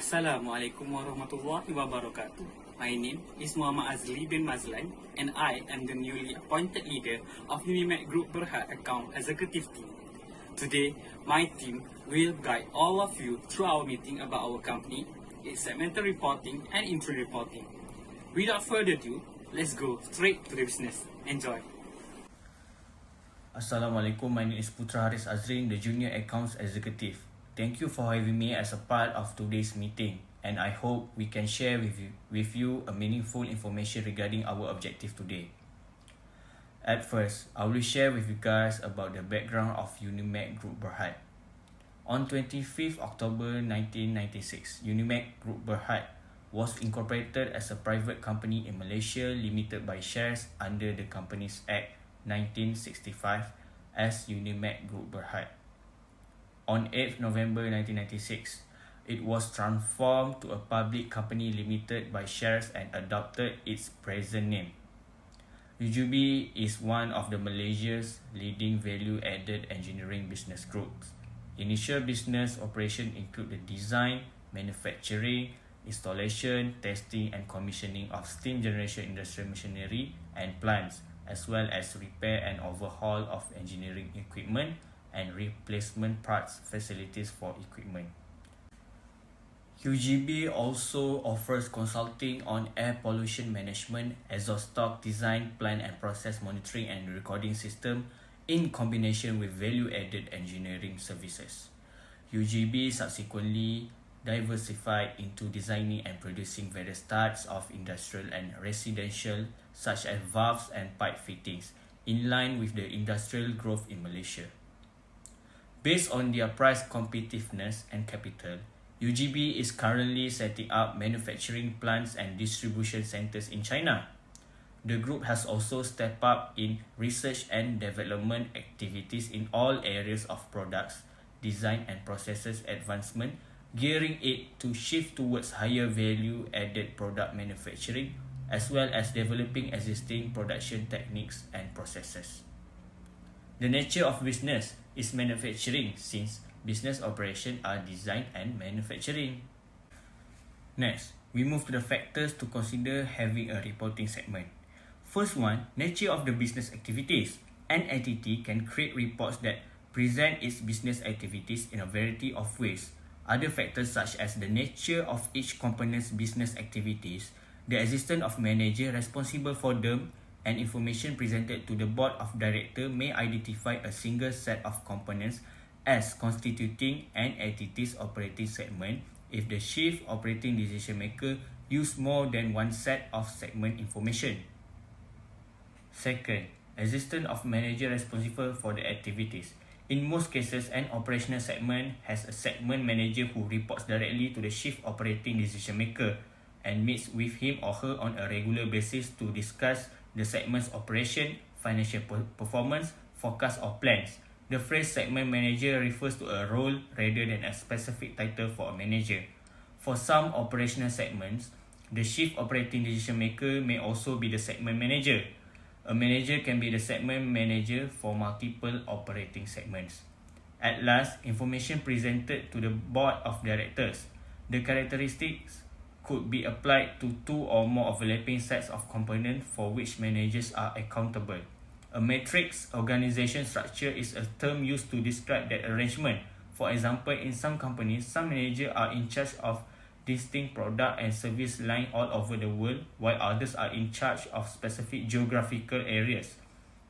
Assalamualaikum warahmatullahi wabarakatuh. My name is Muhammad Azli bin MAZLAN and I am the newly appointed leader of Unimech Group Berhad Account Executive Team. Today, my team will guide all of you through our meeting about our company, its segmental reporting and interim reporting. Without further ado, let's go straight to the business. Enjoy. Assalamualaikum, my name is Hafiz, the Junior Accounts Executive. Thank you for having me as a part of today's meeting, and I hope we can share with you a meaningful information regarding our objective today. At first, I will share with you guys about the background of Unimech Group Berhad. On 25th October 1996, Unimech Group Berhad was incorporated as a private company in Malaysia limited by shares under the Companies Act 1965 as Unimech Group Berhad. On 8th November 1996, it was transformed to a public company limited by shares and adopted its present name. UGB is one of the Malaysia's leading value-added engineering business groups. Initial business operations include the design, manufacturing, installation, testing and commissioning of steam generation industrial machinery and plants, as well as repair and overhaul of engineering equipment and replacement parts facilities for equipment. UGB also offers consulting on air pollution management, exhaust stock design, plant and process monitoring and recording system in combination with value-added engineering services. UGB subsequently diversified into designing and producing various types of industrial and residential such as valves and pipe fittings in line with the industrial growth in Malaysia. Based on their price competitiveness and capital, UGB is currently setting up manufacturing plants and distribution centers in China. The group has also stepped up in research and development activities in all areas of products, design and processes advancement, gearing it to shift towards higher value-added product manufacturing, as well as developing existing production techniques and processes. The nature of business is manufacturing since business operations are design and manufacturing. Next, we move to the factors to consider having a reporting segment. First one, nature of the business activities. An entity can create reports that present its business activities in a variety of ways. Other factors such as the nature of each component's business activities, the existence of manager responsible for them, and information presented to the board of directors may identify a single set of components as constituting an entity's operating segment if the chief operating decision maker use more than one set of segment information. Second, existence of manager responsible for the activities. In most cases, an operational segment has a segment manager who reports directly to the chief operating decision maker and meets with him or her on a regular basis to discuss the segment's operation, financial performance, forecast or plans. The phrase segment manager refers to a role rather than a specific title for a manager. For some operational segments, the chief operating decision maker may also be the segment manager. A manager can be the segment manager for multiple operating segments. At last, information presented to the board of directors. The characteristics could be applied to two or more overlapping sets of components for which managers are accountable. A matrix organization structure is a term used to describe that arrangement. For example, in some companies, some managers are in charge of distinct product and service lines all over the world, while others are in charge of specific geographical areas.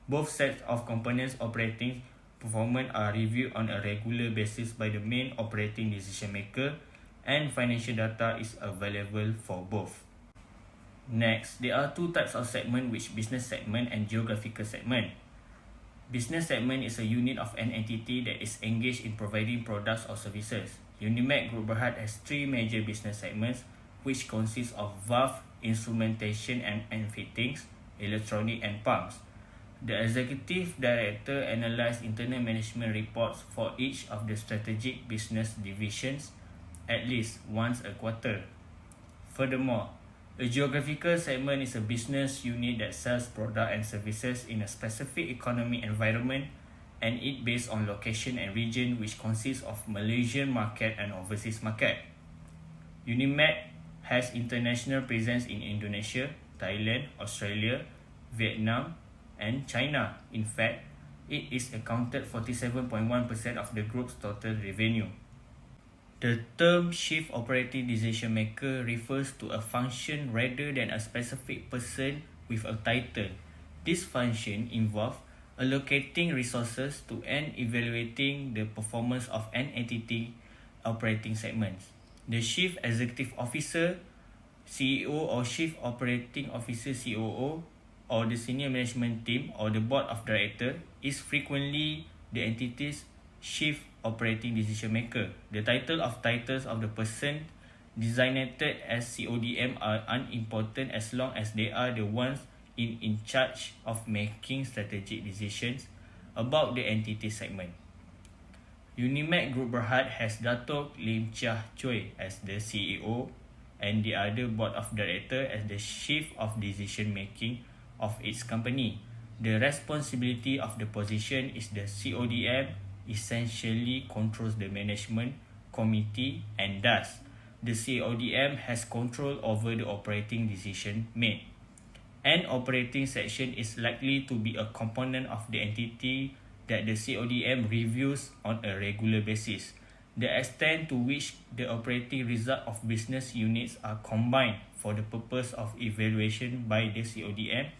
Both sets of components operating performance are reviewed on a regular basis by the main operating decision maker, and financial data is available for both. Next, there are two types of segment, which business segment and geographical segment. Business segment is a unit of an entity that is engaged in providing products or services. Unimech Group Berhad has three major business segments, which consist of valve, instrumentation and fittings, electronic and pumps. The executive director analyzes internal management reports for each of the strategic business divisions at least once a quarter. Furthermore, a geographical segment is a business unit that sells products and services in a specific economic environment and it based on location and region, which consists of Malaysian market and overseas market. Unimech has international presence in Indonesia, Thailand, Australia, Vietnam, and China. In fact, it is accounted 47.1% of the group's total revenue. The term Chief Operating Decision Maker refers to a function rather than a specific person with a title. This function involves allocating resources to and evaluating the performance of an entity operating segments. The Chief Executive Officer, CEO or Chief Operating Officer COO, or the senior management team or the board of directors is frequently the entity's chief operating decision maker. The titles of the person designated as CODM are unimportant as long as they are the ones in charge of making strategic decisions about the entity segment. Unimech Group Berhad has Datuk Lim Chia Choi as the CEO and the other board of directors as the chief of decision making of its company. The responsibility of the position is the CODM essentially controls the management committee, and thus the CODM has control over the operating decision made. An operating section is likely to be a component of the entity that the CODM reviews on a regular basis. The extent to which the operating result of business units are combined for the purpose of evaluation by the CODM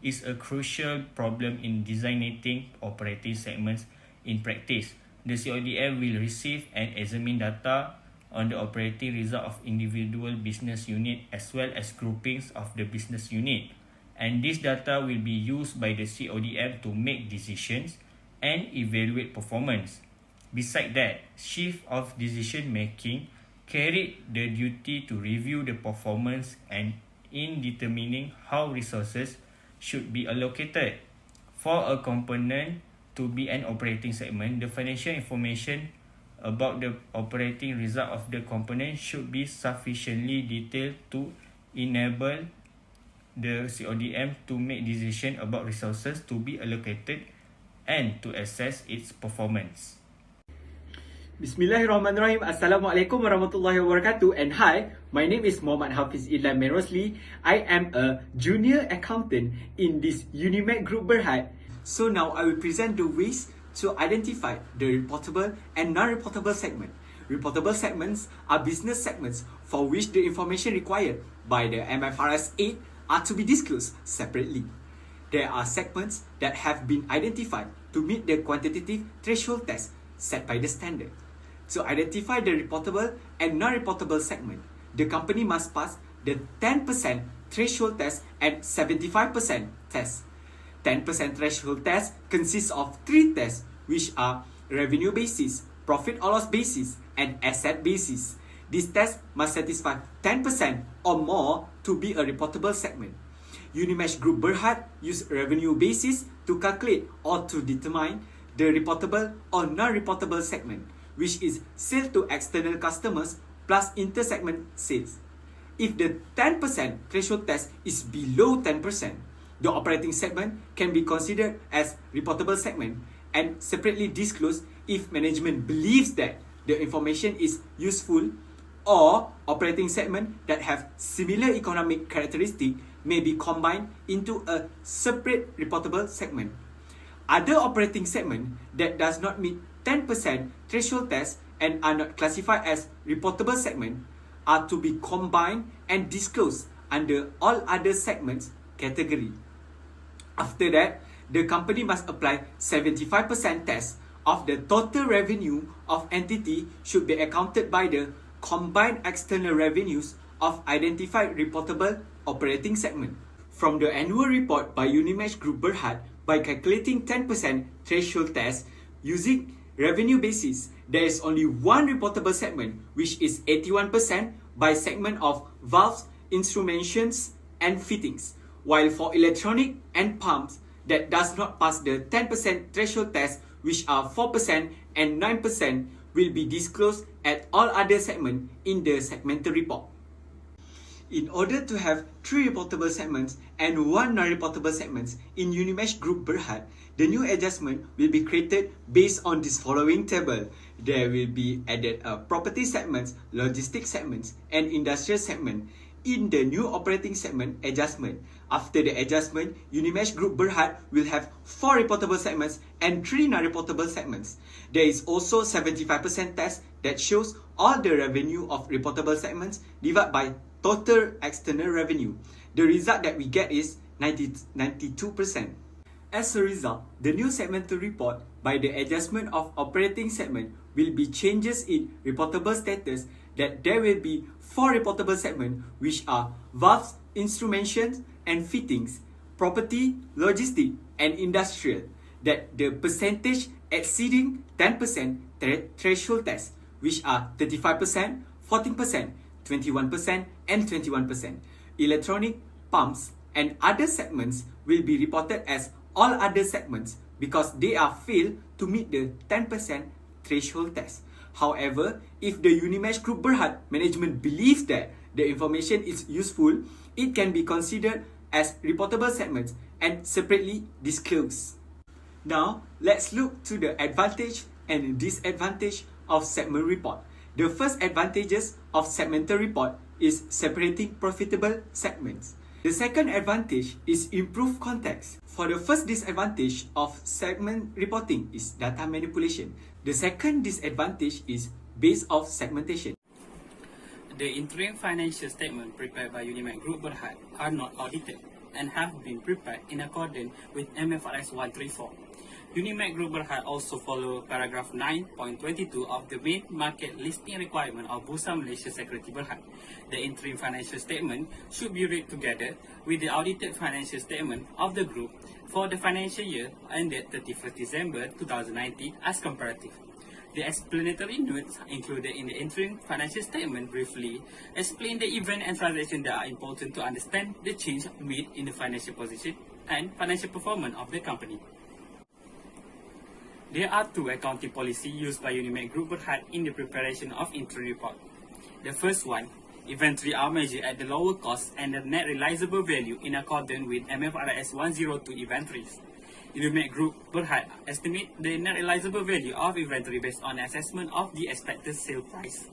is a crucial problem in designating operating segments in practice. The CODM will receive and examine data on the operating result of individual business unit as well as groupings of the business unit, and this data will be used by the CODM to make decisions and evaluate performance. Besides that, Chief of Decision Making carried the duty to review the performance and in determining how resources should be allocated. For a component to be an operating segment, the financial information about the operating result of the component should be sufficiently detailed to enable the CODM to make decisions about resources to be allocated and to assess its performance. Bismillahirrahmanirrahim. Assalamualaikum warahmatullahi wabarakatuh. And hi, my name is Muhammad Hafiz Idlan bin ROSLI. I am a junior accountant in this Unimech Group Berhad. So now I will present the ways to identify the reportable and non-reportable segment. Reportable segments are business segments for which the information required by the MFRS 8 are to be disclosed separately. There are segments that have been identified to meet the quantitative threshold test set by the standard. To identify the reportable and non-reportable segment, the company must pass the 10% threshold test and 75% test. 10% threshold test consists of 3 tests, which are revenue basis, profit or loss basis, and asset basis. This test must satisfy 10% or more to be a reportable segment. Unimech Group Berhad use revenue basis to calculate or to determine the reportable or non-reportable segment, which is sale to external customers plus inter-segment sales. If the 10% threshold test is below 10%, the operating segment can be considered as reportable segment and separately disclosed if management believes that the information is useful, or operating segment that have similar economic characteristic may be combined into a separate reportable segment. Other operating segment that does not meet 10% threshold test and are not classified as reportable segment are to be combined and disclosed under all other segments category. After that, the company must apply 75% test of the total revenue of entity should be accounted by the combined external revenues of identified reportable operating segment. From the annual report by Unimech Group Berhad, by calculating 10% threshold test using revenue basis, there is only one reportable segment, which is 81% by segment of valves, instrumentations, and fittings. While for electronic and pumps that does not pass the 10% threshold test, which are 4% and 9%, will be disclosed at all other segments in the segmental report. In order to have 3 reportable segments and 1 non-reportable segments in Unimech Group Berhad, the new adjustment will be created based on this following table. There will be added property segments, logistics segments, and industrial segment in the new operating segment adjustment. After the adjustment, Unimech Group Berhad will have 4 reportable segments and 3 non-reportable segments. There is also 75% test that shows all the revenue of reportable segments divided by total external revenue. The result that we get is 92%. As a result, the new segmental report by the adjustment of operating segment will be changes in reportable status that there will be 4 reportable segments which are valves, instrumentations and fittings, property, logistic and industrial, that the percentage exceeding 10% threshold test, which are 35%, 14%, 21% and 21%. Electronic, pumps and other segments will be reported as all other segments because they are failed to meet the 10% threshold test. However, if the Unimech Group Berhad management believes that the information is useful, it can be considered as reportable segments and separately disclosed. Now, let's look to the advantage and disadvantage of segment report. The first advantages of segmental report is separating profitable segments. The second advantage is improved context. For the first disadvantage of segment reporting is data manipulation. The second disadvantage is base of segmentation. The interim financial statement prepared by Unimech Group Berhad are not audited and have been prepared in accordance with MFRS 134. Unimech Group Berhad also follow paragraph 9.22 of the main market listing requirement of Bursa Malaysia Security Berhad. The interim financial statement should be read together with the audited financial statement of the group for the financial year ended 31st December 2019 as comparative. The explanatory notes included in the interim financial statement briefly explain the event and transactions that are important to understand the change made in the financial position and financial performance of the company. There are 2 accounting policies used by Unimech Group Berhad in the preparation of interim report. The first one, inventory are measured at the lower cost and the net realizable value in accordance with MFRS 102 inventories. Unimech Group Berhad estimate the net realizable value of inventory based on assessment of the expected sale price.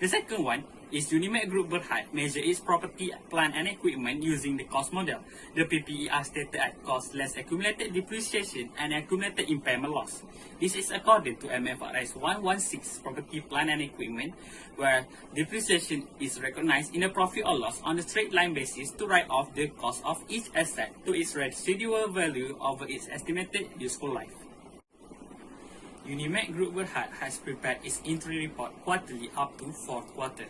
The second one is Unimech Group Berhad measure its property, plant and equipment using the cost model. The PPE are stated at cost less accumulated depreciation and accumulated impairment loss. This is according to MFRS 116 property, plant and equipment, where depreciation is recognized in a profit or loss on a straight line basis to write off the cost of each asset to its residual value over its estimated useful life. Unimech Group Berhad has prepared its interim report quarterly up to 4th quarter.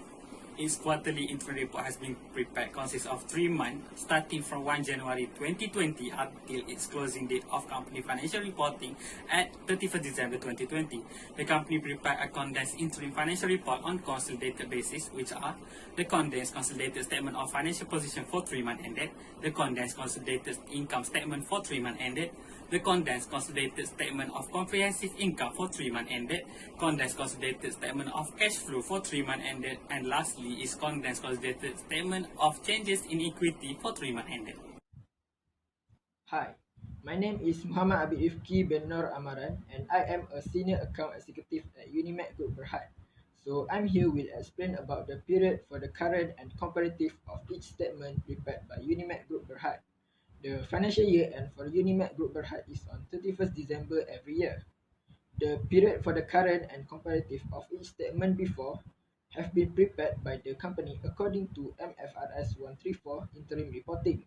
Its quarterly interim report has been prepared consists of 3 months starting from 1 January 2020 until its closing date of company financial reporting at 31st December 2020. The company prepared a condensed interim financial report on consolidated basis, which are the condensed consolidated statement of financial position for 3 months ended, the condensed consolidated income statement for 3 months ended, the condensed consolidated statement of comprehensive income for 3 months ended, condensed consolidated statement of cash flow for 3 months ended, and lastly is condensed consolidated statement of changes in equity for 3 months ended. Hi, my name is Muhammad RIFQI bin NOOR AMARAN and I am a Senior Account Executive at Unimech Group Berhad. So I'm here will explain about the period for the current and comparative of each statement prepared by Unimech Group Berhad. The financial year end for Unimech Group Berhad is on 31st December every year. The period for the current and comparative of each statement before have been prepared by the company according to MFRS 134 interim reporting.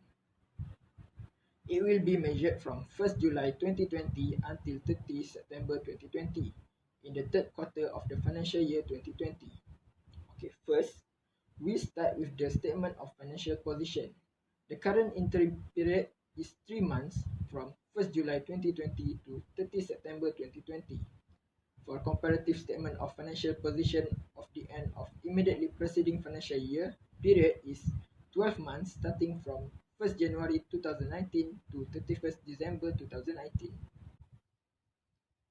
It will be measured from 1st July 2020 until 30 September 2020 in the 3rd quarter of the financial year 2020. Okay, first, we start with the statement of financial position. The current interim period is 3 months from 1st July 2020 to 30 September 2020. For comparative statement of financial position of the end of immediately preceding financial year, period is 12 months starting from 1st January 2019 to 31st December 2019.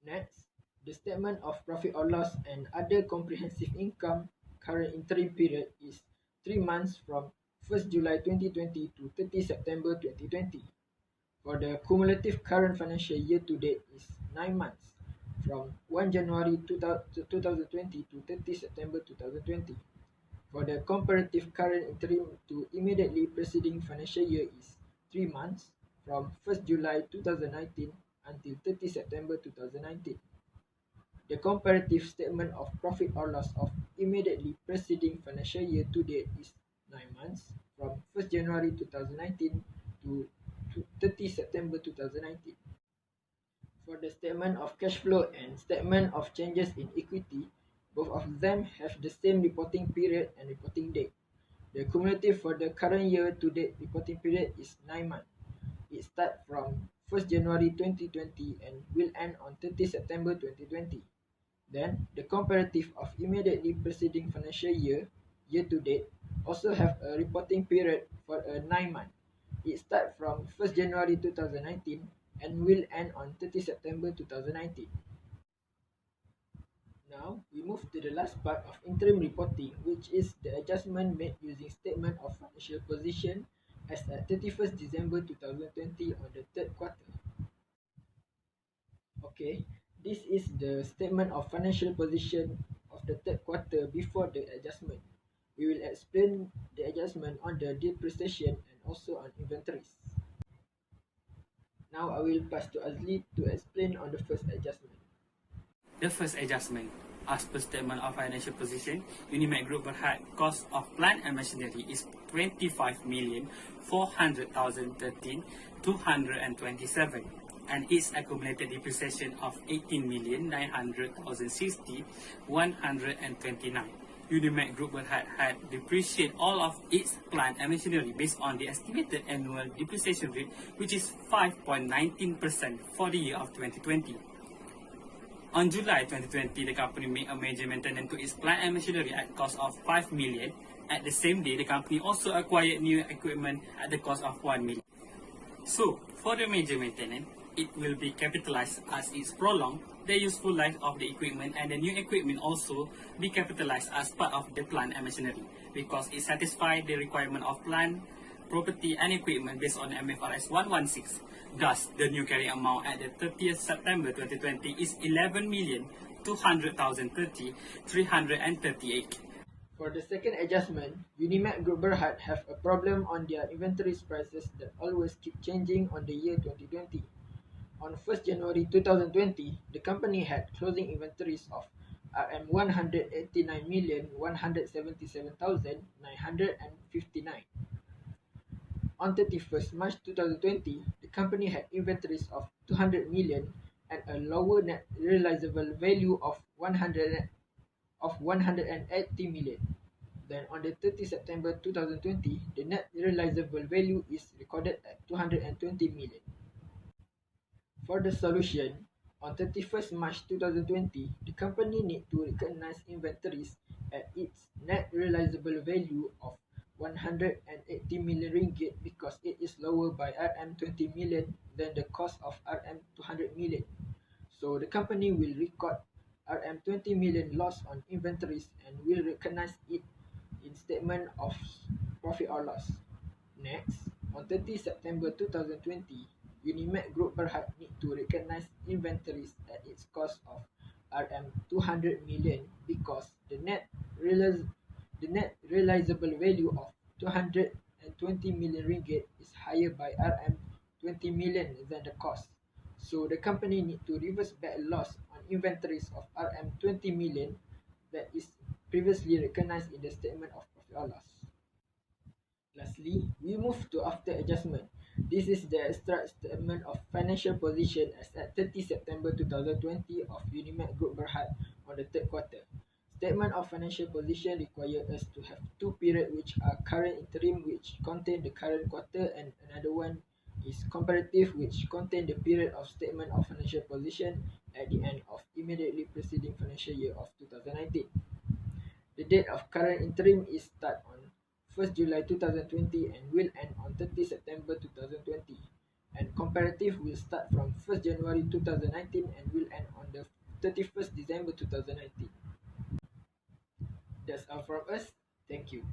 Next, the statement of profit or loss and other comprehensive income current interim period is 3 months from 1st July 2020 to 30 September 2020. For the cumulative current financial year to date is 9 months from 1 January 2020 to 30 September 2020. For the comparative current interim to immediately preceding financial year is 3 months from 1st July 2019 until 30 September 2019. The comparative statement of profit or loss of immediately preceding financial year to date is 9 months from 1st January 2019 to 30 September 2019. For the statement of cash flow and statement of changes in equity, both of them have the same reporting period and reporting date. The cumulative for the current year to date reporting period is 9 months. It starts from 1st January 2020 and will end on 30 September 2020. Then, the comparative of immediately preceding financial year, year to date, also have a reporting period for a 9 month. It starts from 1st January 2019 and will end on 30 September 2019. Now, we move to the last part of interim reporting, which is the adjustment made using statement of financial position as at 31st December 2020 on the third quarter. Okay, this is the statement of financial position of the third quarter before the adjustment. We will explain the adjustment on the depreciation and also on inventories. Now I will pass to Azli to explain on the first adjustment. The first adjustment, as per statement of financial position, Unimech Group Berhad cost of plant and machinery is 25,400,013,227 and its accumulated depreciation of 18,900,060,129. Unimech Group Berhad had depreciated all of its plant and machinery based on the estimated annual depreciation rate, which is 5.19% for the year of 2020. On July 2020, the company made a major maintenance to its plant and machinery at cost of 5 million. At the same day, the company also acquired new equipment at the cost of 1 million. So, for the major maintenance, it will be capitalized as it's prolonged the useful life of the equipment, and the new equipment also be capitalized as part of the plant and machinery because it satisfies the requirement of plant, property and equipment based on MFRS 116. Thus, the new carrying amount at the 30th September 2020 is 11,200,030,338. For the second adjustment, Unimech Group Berhad have a problem on their inventories prices that always keep changing on the year 2020. On 1st January 2020, the company had closing inventories of Rm 189,177,959. On 31st March 2020, the company had inventories of 200 million and a lower net realizable value of 180 million. Then on the 30 September 2020, the net realizable value is recorded at 220 million. For the solution, on 31st March 2020, the company need to recognize inventories at its net realizable value of 180 million ringgit because it is lower by Rm 20 million than the cost of Rm 200 million. So the company will record Rm 20 million loss on inventories and will recognize it in statement of profit or loss. Next, on 30 September 2020, Unimech Group Berhad need to recognize inventories at its cost of Rm 200 million because the net realizable value of 220 million ringgit is higher by Rm 20 million than the cost. So the company need to reverse back loss on inventories of Rm 20 million that is previously recognized in the statement of profit or loss. Lastly, we move to after adjustment. This is the extract statement of financial position as at 30 September 2020 of Unimech Group Berhad on the third quarter. Statement of financial position require us to have two periods which are current interim which contain the current quarter and another one is comparative which contain the period of statement of financial position at the end of immediately preceding financial year of 2019. The date of current interim is start on 1st July 2020 and will end on 30 September 2020. And comparative will start from 1st January 2019 and will end on the 31st December 2019. That's all from us. Thank you.